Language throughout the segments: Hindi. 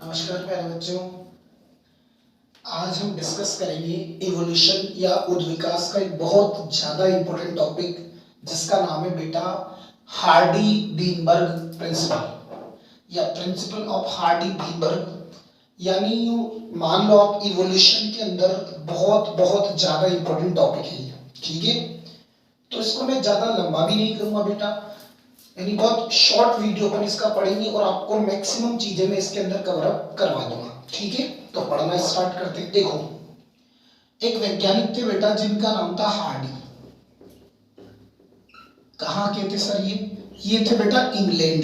नमस्कार प्यारे बच्चों, आज हम डिस्कस करेंगे इवोल्यूशन या उद्विकास का एक बहुत ज्यादा इंपॉर्टेंट टॉपिक जिसका नाम है बेटा हार्डी-वीनबर्ग प्रिंसिपल या प्रिंसिपल ऑफ हार्डी-वीनबर्ग। यानी मान लो आप इवोल्यूशन के अंदर बहुत बहुत ज्यादा इंपॉर्टेंट टॉपिक है ये, ठीक है। तो इसको मैं ज्यादा लंबा भी नहीं करूंगा बेटा, यानी बहुत शॉर्ट वीडियो अपन इसका पढ़ेंगे और आपको मैक्सिमम चीजें मैं इसके अंदर कवर अप करवा दूंगा, ठीक है। तो पढ़ना स्टार्ट करते हैं। देखो, एक वैज्ञानिक थे बेटा जिनका नाम था हार्डी। कहाँ के थे सर ये थे बेटा इंग्लैंड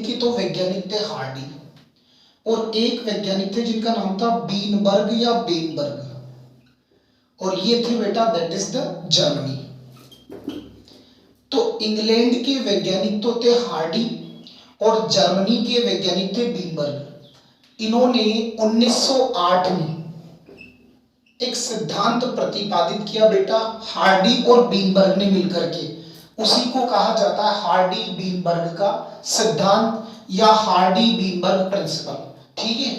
के तो वैज्ञानिक थे हार्डी। और एक वैज्ञानिक थे जिनका नाम था बीनबर्ग या बेनबर्ग, और ये थे बेटा दैट इज द जर्मनी। तो इंग्लैंड के वैज्ञानिक तो थे हार्डी और जर्मनी के वैज्ञानिक थे बीनबर्ग। इन्होंने 1908 में एक सिद्धांत प्रतिपादित किया बेटा, हार्डी और बीनबर्ग ने मिलकर के। उसी को कहा जाता है हार्डी बीनबर्ग का सिद्धांत या हार्डी बीनबर्ग प्रिंसिपल, ठीक है।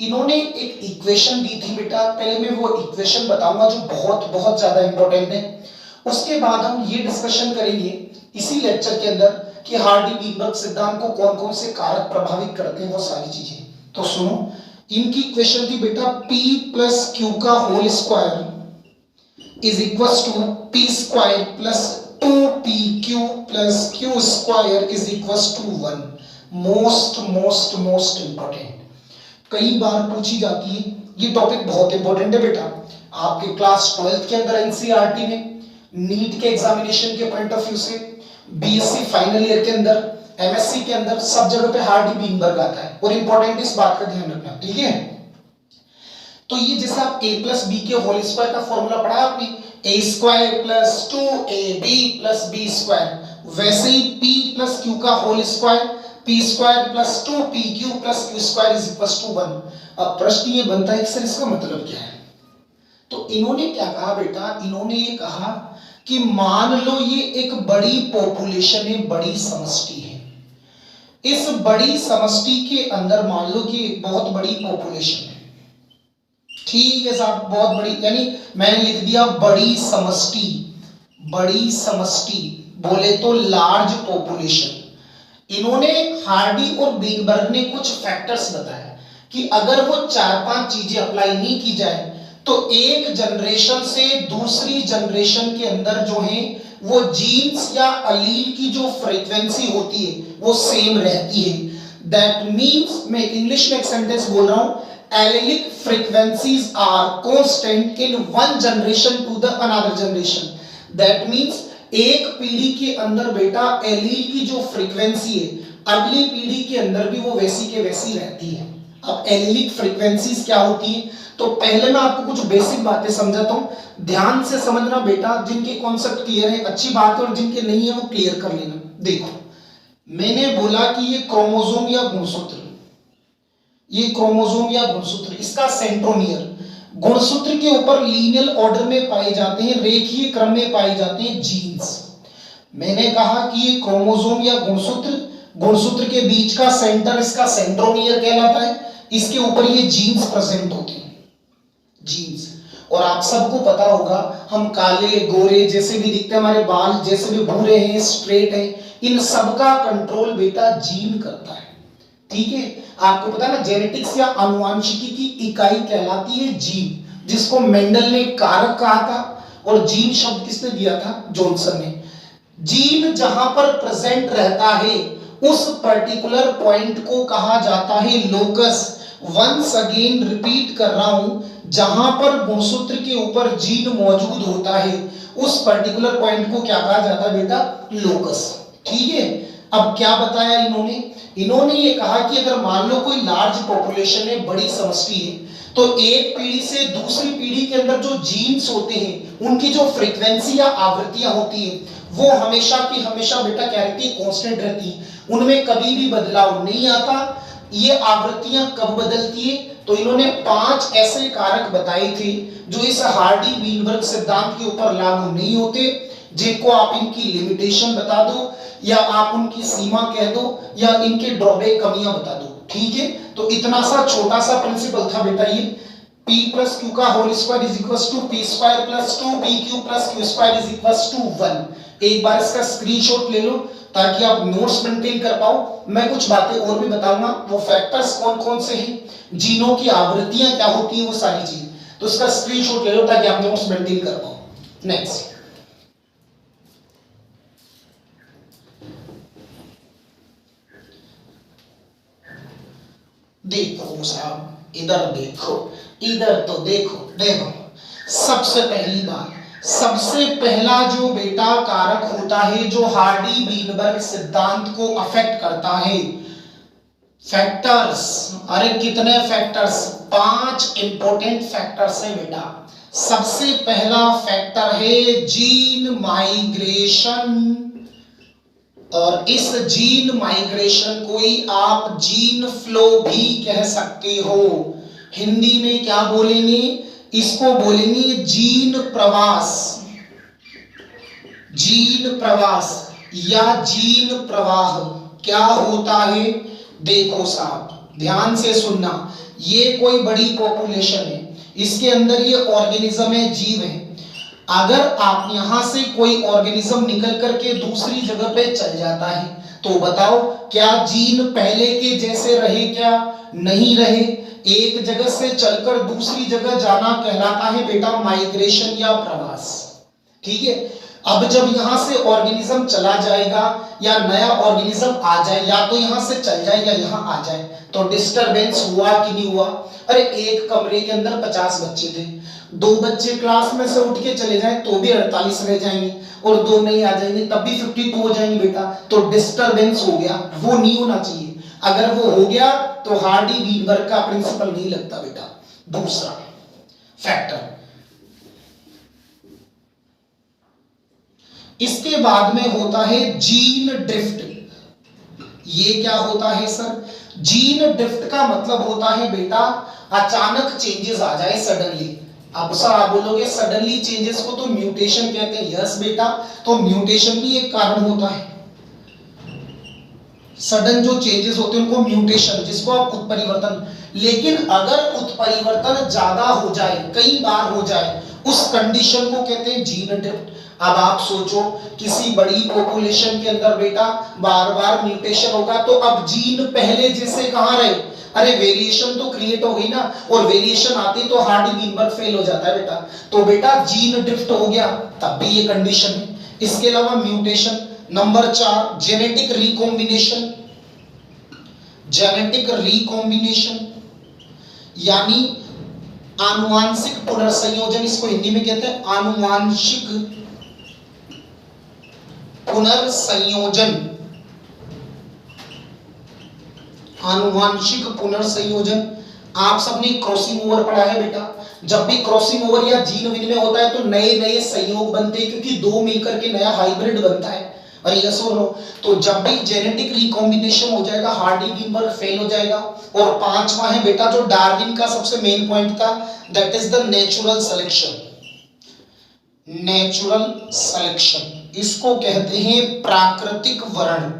इन्होंने एक इक्वेशन दी थी बेटा, पहले मैं वो इक्वेशन बताऊंगा जो बहुत बहुत ज्यादा इंपॉर्टेंट है। उसके बाद हम ये डिस्कशन करेंगे इसी लेक्चर के अंदर कि हार्डी बीनबर्ग सिद्धांत को कौन कौन से कारक प्रभावित करते हैं, वो सारी चीजें। तो सुनो, इनकी इक्वेशन थी बेटा P प्लस क्यू का whole square is equal to P square plus 2PQ plus Q square is equal to 1। Most most most important, कई बार पूछी जाती है ये टॉपिक, बहुत इंपॉर्टेंट है बेटा। आपके क्लास 12th के अंदर एनसीईआरटी में, नीट के एग्जामिनेशन के पॉइंट ऑफ व्यू से, बीएससी फाइनल ईयर के अंदर, एमएससी के अंदर, सब जगह पे हार्डी बीनबर्ग आता है और इंपॉर्टेंट इस बात का ध्यान रखना, ठीक है। तो ये जैसे आप a प्लस बी के होल स्क्वायर का फॉर्मूला पढ़ा आपने, a square plus 2ab plus b square, वैसे ही p प्लस q का whole square p square plus 2pq plus q square is equal to 1। अब प्रश्न ये बनता है कि सर इसका मतलब क्या है। तो इन्होंने क्या कहा बेटा, इन्होंने ये कहा कि मान लो ये एक बड़ी पॉपुलेशन है, बड़ी समष्टि है। इस बड़ी समष्टि के अंदर मान लो कि एक बहुत बड़ी पॉपुलेशन है, ठीक है साहब, बहुत बड़ी, यानी मैंने लिख दिया बड़ी समष्टि, बड़ी समष्टि बोले तो लार्ज पॉपुलेशन। इन्होंने हार्डी और बीनबर्ग ने कुछ फैक्टर्स बताया कि अगर वो 4-5 चीजें अप्लाई नहीं की जाए तो एक जनरेशन से दूसरी जनरेशन के अंदर जो है वो जीन्स या अलील की जो फ्रीक्वेंसी होती है वो सेम रहती है। दैट मींस, मैं इंग्लिश में एक सेंटेंस बोल रहा हूं, allelic frequencies are constant in one generation to the another generation. That means एक पीढ़ी के अंदर बेटा एलील की जो फ्रीक्वेंसी है अगली पीढ़ी के अंदर भी वो वैसी के वैसी रहती है। अब एलिलिक फ्रीक्वेंसीज क्या होती है, तो पहले मैं आपको कुछ बेसिक बातें समझाता हूं, ध्यान से समझना बेटा। जिनके कॉन्सेप्ट क्लियर है अच्छी बात है, और जिनके नहीं है वो क्लियर कर लेना। देखो, मैंने बोला कि ये क्रोमोसोम या गुणसूत्र, ये क्रोमोसोम या गुणसूत्र, इसका सेंट्रोमियर, गुणसूत्र के ऊपर लीनियर ऑर्डर में पाए जाते हैं, रेखीय क्रम में पाए जाते हैं जीन्स। मैंने कहा कि ये क्रोमोसोम या गुणसूत्र, गुणसूत्र के बीच का सेंटर इसका सेंट्रोमियर कहलाता है, इसके ऊपर ये जीन्स प्रेजेंट होते हैं, जीन्स। और आप सबको पता होगा हम काले गोरे जैसे भी दिखते हैं, हमारे बाल जैसे भी भूरे हैं स्ट्रेट हैं, इन सब का कंट्रोल बेटा जीन करता है, ठीक है। आपको पता है ना, जेनेटिक्स या आनुवंशिकी की इकाई कहलाती है जीन, जिसको मेंडल ने कारक कहा था और जीन शब्द किसने दिया था, जॉनसन ने। जीन जहां पर प्रेजेंट रहता है उस पर्टिकुलर पॉइंट को कहा जाता है लोकस। वंस अगेन रिपीट कर रहा हूं, जहां पर गुणसूत्र के ऊपर जीन मौजूद होता है उस पर्टिकुलर पॉइंट को क्या कहा जाता है बेटा, लोकस, ठीक है। अब क्या बताया इन्होंने ये कहा कि अगर मान लो कोई लार्ज पॉपुलेशन है, बड़ी समष्टि है, तो एक पीढ़ी से दूसरी पीढ़ी के अंदर जो जीन्स होते हैं उनकी जो फ्रीक्वेंसी या आवृत्तियां होती है वो हमेशा की हमेशा बेटा क्या रहती है, कांस्टेंट रहती है, उनमें कभी भी बदलाव नहीं आता। ये आवृत्तियां कब बदलती है, तो इन्होंने 5 ऐसे कारक बताए थे जो इस हार्डी बीनबर्ग सिद्धांत के ऊपर लागू नहीं होते, जिनको आप इनकी लिमिटेशन बता दो या आप उनकी सीमा कह दो या इनके ड्रॉबैक कमियां बता दो। ठीक है, तो इतना सा छोटा सा प्रिंसिपल था बेटा ये, p प्लस क्यू का whole square is equal to P square plus 2pq plus Q square is equal to 1। एक बार इसका स्क्रीनशॉट ले लो ताकि आप नोट्स मेंटेन कर पाओ। मैं कुछ बातें और भी बताऊंगा, वो फैक्टर्स कौन कौन से हैं, जीनों की आवृत्तियां क्या होती है, वो सारी चीजें, तो इसका स्क्रीनशॉट ले लो ताकि आप नोट्स मेंटेन कर पाओ। नेक्स्ट देखो साहब, इधर देखो, इधर तो देखो, देखो सबसे पहली बात, सबसे पहला जो बेटा कारक होता है जो हार्डी वीनबर्ग सिद्धांत को अफेक्ट करता है, फैक्टर्स। अरे कितने फैक्टर्स, 5 इंपॉर्टेंट फैक्टर्स हैं बेटा। सबसे पहला फैक्टर है जीन माइग्रेशन, और इस जीन माइग्रेशन को ही आप जीन फ्लो भी कह सकते हो। हिंदी में क्या बोलेंगे, इसको बोलेंगे जीन प्रवास, जीन प्रवास या जीन प्रवाह। क्या होता है, देखो साहब ध्यान से सुनना, ये कोई बड़ी पॉपुलेशन है, इसके अंदर ये ऑर्गेनिज्म है, जीव है। अगर आप यहां से कोई ऑर्गेनिज्म निकल करके दूसरी जगह पे चल जाता है तो बताओ क्या जीन पहले के जैसे रहे, क्या नहीं रहे। एक जगह से चलकर दूसरी जगह जाना कहलाता है बेटा माइग्रेशन या प्रवास, ठीक है। अब जब यहां से ऑर्गेनिज्म चला जाएगा या नया ऑर्गेनिज्म आ जाए, या तो यहां से चल जाए या यहां आ जाए, तो डिस्टरबेंस हुआ कि नहीं हुआ। अरे एक कमरे के अंदर 50 बच्चे थे, 2 बच्चे क्लास में से उठ के चले जाएं तो भी 48 रह जाएंगे, और 2 नहीं आ जाएंगे तब भी 52 हो जाएंगे बेटा, तो डिस्टरबेंस हो गया, वो नहीं होना चाहिए। अगर वो हो गया तो हार्डी वीनबर्ग का प्रिंसिपल नहीं लगता बेटा। दूसरा फैक्टर, इसके बाद में होता है जीन ड्रिफ्ट। ये क्या होता है सर, जीन ड्रिफ्ट का मतलब होता है बेटा अचानक चेंजेस आ जाए सडनली। अब सर आप बोलोगे सडनली चेंजेस को तो म्यूटेशन कहते हैं, यस बेटा, तो म्यूटेशन भी एक कारण होता है। सडन जो चेंजेस होते हैं उनको म्यूटेशन, जिसको आप उत्परिवर्तन। लेकिन अगर उत्परिवर्तन ज्यादा हो जाए, कई बार हो जाए, उस कंडीशन को कहते हैं जीन ड्रिफ्ट। अब आप सोचो किसी बड़ी पॉपुलेशन के अंदर बेटा बार बार म्यूटेशन होगा, तो अब जीन पहले जैसे कहां रहे, अरे वेरिएशन तो क्रिएट हो गई ना, और वेरिएशन आती तो हार्डी वीनबर्ग फेल हो जाता है बेटा। तो बेटा जीन ड्रिफ्ट हो गया, तब भी ये कंडीशन है। इसके अलावा mutation. Number 4 genetic recombination. Genetic recombination यानी आनुवांशिक पुनर्संयोजन, इसको हिंदी में कहते हैं आनुवांशिक पुनर्संयोजन। आनुवांशिक पुनर्संयोजन, आप सबने क्रॉसिंग ओवर पढ़ा है बेटा। जब भी क्रॉसिंग ओवर या जीन विनिमय होता है तो नए नए संयोग बनते हैं, क्योंकि 2 मिलकर के नया हाइब्रिड बनता है। और यस और नो, तो जब भी जेनेटिक रिकॉम्बिनेशन हो जाएगा हार्डी वीनबर्ग फेल हो जाएगा। और 5वां है बेटा जो डार्विन का सबसे मेन पॉइंट था, that is the natural selection. Natural selection, इसको कहते हैं प्राकृतिक वर्ण।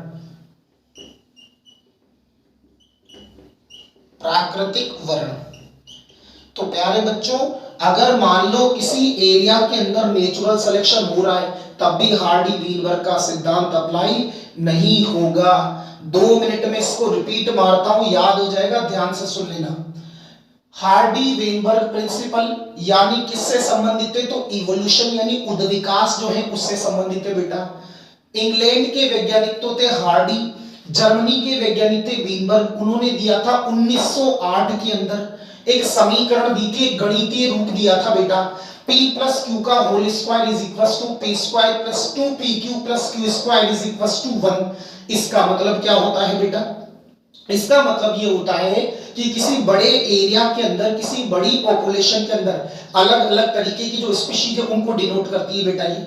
प्राकृतिक वर्ण। तो प्यारे बच्चों, अगर मान लो किसी एरिया के अंदर नेचुरल सिलेक्शन हो रहा है, तब भी हार्डी वीनबर्ग का सिद्धांत अप्लाई नहीं होगा। 2 मिनट में इसको रिपीट मारता हूं, याद हो जाएगा, ध्यान से सुन लेना। हार्डी वीनबर्ग प्रिंसिपल यानी किससे संबंधित है, तो इवोल्यूशन यानी उद्विकास जो है उससे संबंधित है बेटा। इंग्लैंड के वैज्ञानिक तो थे हार्डी, जर्मनी के वैज्ञानिक थे वीनबर्ग। उन्होंने दिया था 1908 के अंदर एक समीकरण दी थी, एक गणितीय रूप दिया था बेटा, p प्लस क्यू का whole square is equal to p square plus 2pq plus q square is equal to 1। इसका मतलब क्या होता है बेटा, इसका मतलब ये होता है कि किसी बड़े एरिया के अंदर, किसी बड़ी पॉपुलेशन के अंदर अलग अलग तरीके की जो स्पीशीज है उनको डिनोट करती है बेटा। ये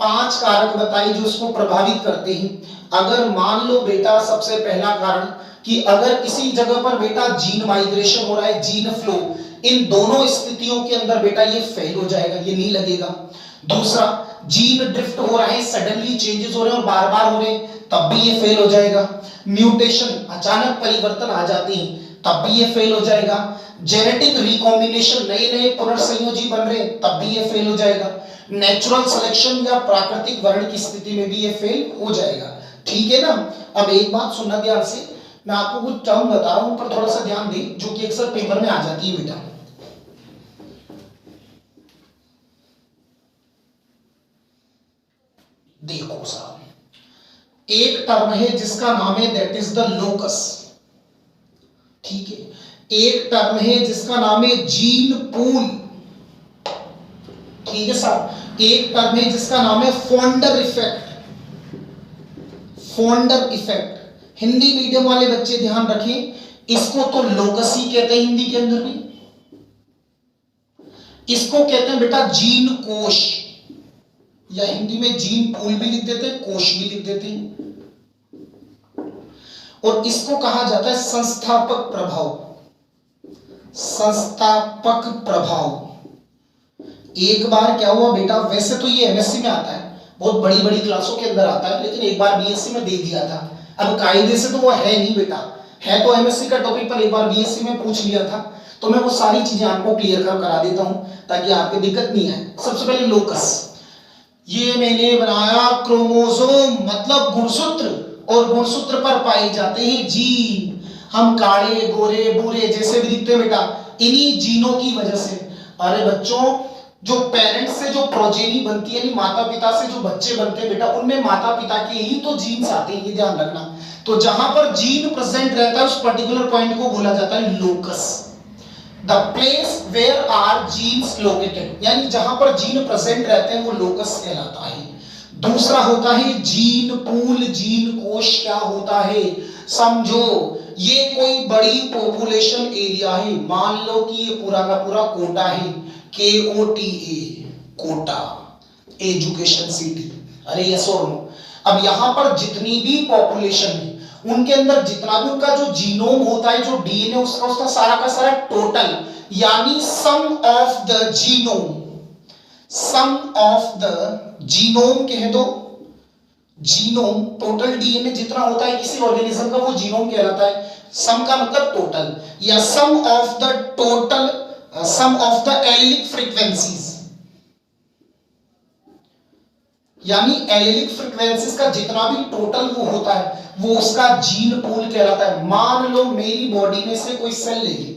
5 कारक बताइए जो इसको प्रभावित करते हैं। अगर मान लो बेटा सबसे पहला कारण कि अगर किसी जगह पर बेटा जीन माइग्रेशन हो रहा है, जीन फ्लो, इन दोनों स्थितियों के अंदर बेटा ये फेल हो जाएगा, ये नहीं लगेगा। दूसरा, जीन ड्रिफ्ट हो रहा है, सडनली चेंजेस हो रहे हैं और बार बार हो रहे हैं, तब भी ये फेल हो जाएगा। म्यूटेशन, अचानक परिवर्तन आ जाते हैं, तब भी ये फेल हो जाएगा। जेनेटिक रिकॉम्बिनेशन, नए नए पुनर्संयोजी बन रहे हैं, तब भी ये फेल हो जाएगा। नेचुरल सिलेक्शन या प्राकृतिक वर्ण की स्थिति में भी ये फेल हो जाएगा। ठीक है ना। अब एक बात सुनना ध्यान से, मैं आपको कुछ टर्म बता रहा हूं, पर थोड़ा सा ध्यान दें, जो कि अक्सर पेपर में आ जाती है बेटा। देखो साहब, एक टर्म है जिसका नाम है दैट इज द लोकस। ठीक है। एक टर्म है जिसका नाम है जीन पूल। ठीक है साहब। एक टर्म है जिसका नाम है फोंडर इफेक्ट। फोंडर इफेक्ट, हिंदी मीडियम वाले बच्चे ध्यान रखें, इसको तो लोकस ही कहते हैं हिंदी के अंदर भी। इसको कहते हैं बेटा जीन कोश, या हिंदी में जीन पूल भी लिख देते हैं, कोश भी लिख देते हैं। और इसको कहा जाता है संस्थापक प्रभाव। संस्थापक प्रभाव। एक बार क्या हुआ बेटा, वैसे तो ये एमएससी में आता है, बहुत बड़ी बड़ी क्लासों के अंदर आता है, लेकिन एक बार बीएससी में दे दिया था। अब कायदे से तो वो है नहीं बेटा, है तो एमएससी का टॉपिक, पर एक बार बीएससी में पूछ लिया था, तो मैं वो सारी चीजें आपको क्लियर करा देता हूं ताकि आपको दिक्कत नहीं आए। सबसे पहले लोकस, ये मैंने बनाया क्रोमोसोम, मतलब गुणसूत्र, और गुणसूत्र पर पाए जाते हैं जीन। हम काले गोरे बूरे जैसे भी दिखते हैं बेटा, इन्हीं जीनों की वजह से। अरे बच्चों, जो पेरेंट्स से जो प्रोजेनी बनती है, माता पिता से जो बच्चे बनते हैं बेटा, उनमें माता पिता के ही तो जीन्स आते हैं, ये ध्यान रखना। तो जहां पर जीन प्रेजेंट रहता है उस पर्टिकुलर पॉइंट को बोला जाता है locus. The place where are genes located, यानी जहां पर जीन प्रेजेंट रहते हैं वो लोकस कहलाता है। दूसरा होता है जीन पूल, जीन कोश क्या होता है समझो। ये कोई बड़ी पॉपुलेशन एरिया है, मान लो कि ये पूरा का पूरा कोटा है, KOTA, कोटा एजुकेशन सिटी। अरे यस और नो। अब यहां पर जितनी भी पॉपुलेशन है, उनके अंदर जितना भी उनका जो जीनोम होता है, जो डीएनए उसका सारा का सारा टोटल, यानी sum of the genome, sum of the genome कह दो, जीनोम टोटल डीएनए जितना होता है किसी ऑर्गेनिज्म का, वो जीनोम कहलाता है। सम का मतलब टोटल, या sum of the total, sum of the allelic frequencies, यानी एलिलिक फ्रीक्वेंसीज का जितना भी टोटल वो होता है, वो उसका जीन पूल कहलाता है। मान लो मेरी बॉडी में से कोई सेल ले ली,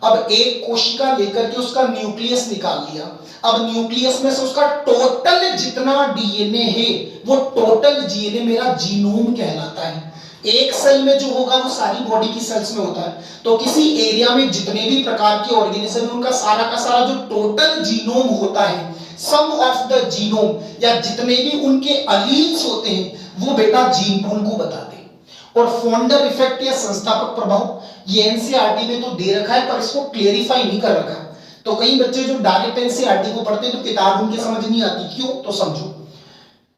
अब एक कोशिका लेकर के उसका न्यूक्लियस निकाल लिया, अब न्यूक्लियस में से उसका टोटल जितना डीएनए है, वो टोटल डीएनए मेरा जीनोम कहलाता है। एक सेल में जो होगा वो सारी बॉडी की सेल्स में होता है, तो किसी एरिया में जितने भी प्रकार के ऑर्गेनिज्म, उनका सारा का सारा जो टोटल जीनोम होता है, सम ऑफ द जीनोम, या जितने भी उनके अलील्स होते हैं, वो बेटा जीन पूल को बताते हैं। और फोंडर इफेक्ट या संस्थापक प्रभाव, ये एनसीईआरटी में तो दे रखा है, पर इसको क्लेरिफाई नहीं कर रखा। तो कई बच्चे जो डायरेक्ट एनसीईआरटी को पढ़ते हैं तो किताब उनकी समझ नहीं आती, क्यों? तो समझो,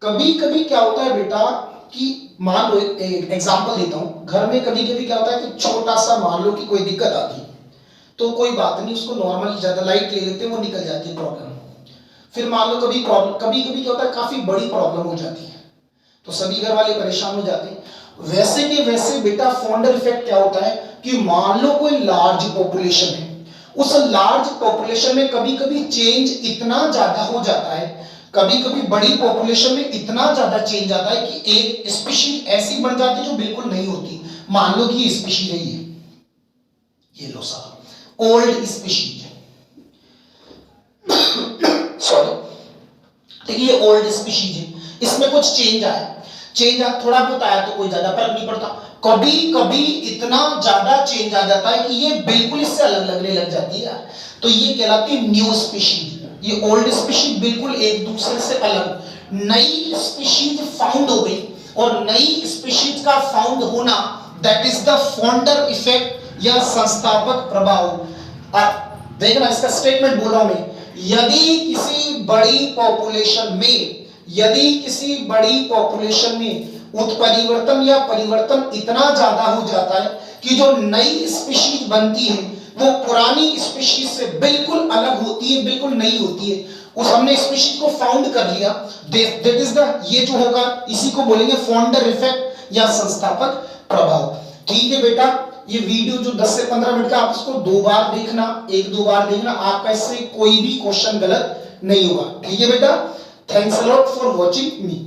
कभी कभी क्या होता है बेटा कि मान लो एक एग्जांपल देता हूं, घर में कभी कभी क्या होता है कि छोटा सा मान लो कि कोई दिक्कत आती, तो कोई बात नहीं, उसको नॉर्मल ज्यादा लाइट ले लेते हैं, वो निकल जाती है प्रॉब्लम। फिर मान लो कभी कभी क्या होता है, काफी बड़ी प्रॉब्लम हो जाती है, तो सभी घर वाले परेशान हो जाते हैं। वैसे के वैसे बेटा फोंडर इफेक्ट क्या होता है कि मान लो कोई लार्ज पॉपुलेशन है, उस लार्ज पॉपुलेशन में कभी कभी चेंज इतना ज्यादा हो जाता है, कभी कभी बड़ी पॉपुलेशन में इतना ज्यादा चेंज आता है कि एक स्पीशीज ऐसी बन जाती है जो बिल्कुल नहीं होती। मान लो कि ये स्पीशीज है, ये लो साहब ओल्ड स्पीशीज, सॉरी, देखिए ये ओल्ड स्पीशीज है, इसमें कुछ चेंज आया, थोड़ा बहुत आया तो कोई ज्यादा फर्क नहीं पड़ता। कभी कभी इतना ज्यादा चेंज आ जाता है कि ये बिल्कुल इससे अलग लगने लग जाती है, तो ये कहलाती है न्यू स्पीशीज। ये ओल्ड स्पीशीज बिल्कुल एक दूसरे से अलग, नई स्पीशीज फाउंड हो गई, और नई स्पीशीज का फाउंड होना, दैट इज द फोंडर इफेक्ट या संस्थापक प्रभाव। देखना इसका स्टेटमेंट बोल रहा हूं मैं, यदि किसी बड़ी पॉपुलेशन में उत्परिवर्तन या परिवर्तन इतना ज्यादा हो जाता है कि जो नई स्पीशीज बनती है वो पुरानी स्पीशीज से बिल्कुल अलग होती है, बिल्कुल नई होती है, उस हमने स्पीशीज को फाउंड कर लिया, दैट इज द, ये जो होगा इसी को बोलेंगे फाउंडर इफेक्ट या संस्थापक प्रभाव। ठीक है बेटा, ये वीडियो जो 10 से 15 मिनट का, आप इसको 2 बार देखना, 1-2 बार देखना, आपका इससे कोई भी क्वेश्चन गलत नहीं होगा। ठीक है बेटा, thanks a lot for watching me.